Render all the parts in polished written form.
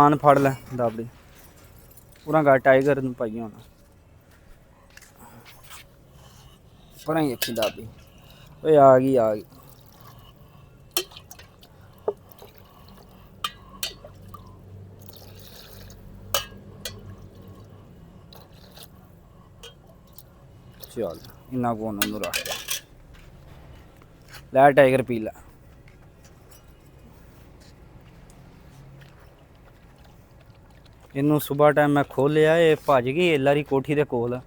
ਆਨ ਫੜ ਲੈ ਦਾਬੜੀ ਪੂਰਾ ਗਾ ਟਾਈਗਰ ਨੂੰ ਪਾਈ ਹੁਣ ਪਰਾਂ ਹੀ ਅੱਖੀ ਦਾਬੜੀ ਓਏ ਆ ਗਈ चल इन्ना को रख लै टाइगर पी लै इनू सुबह टाइम मैं खोलिया ये भज गई लारी कोठी के कोल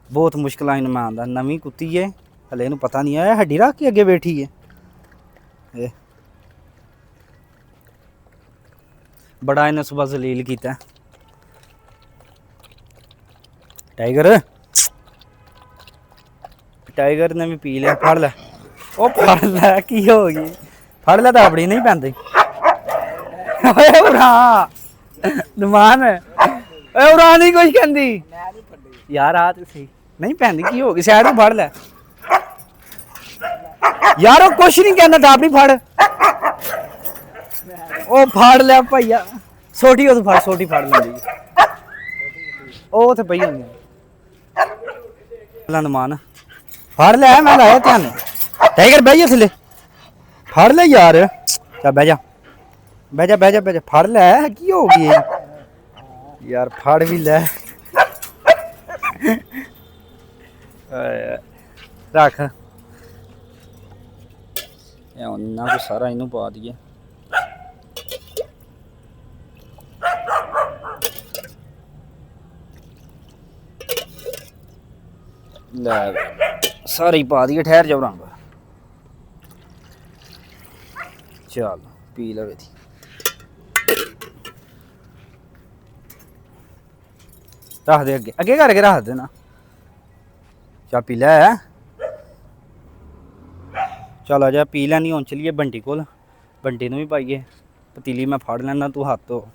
बहुत मुश्किल इन मैं आंदा नवीं कुत्ती है हले इनू पता नहीं आया हड्डी रख के अगे बैठी है बड़ा इन्हें सुबह जलील किया टाइगर टाइगर ने भी पी लिया फड़ लै ओ फड़ लै की हो गई फड़ लै दाबड़ी नहीं पैंदी दुमान उड़ा नहीं कुछ कहती यार आ तो सही नहीं पैंदी की हो गई साइड फड़ लै यार वो कुछ नहीं कहना दाबड़ी फड़ ओ फड़ लिया भैया छोटी उस फड़ छोटी फड़ लेंदी ओ उत्थे पई होंदी दुमान फड़ लै मैं लाया ध्यान टाइगर बह जा थले फड़ लै यार चल बह जा फड़ लै की हो गई यार फड़ भी लै रख इन्ना को सारा इनू पा दिए लै सारे पा दिए ठहर जाओ रंग चल पी लो थी रख दे अगे अगे करके रख देना चल पी लै चल आ जा पी लैनी हूँ चलिए बंटी कोल बंटी नूं भी पाइए पतीली मैं फड़ लैना तू हाथ धो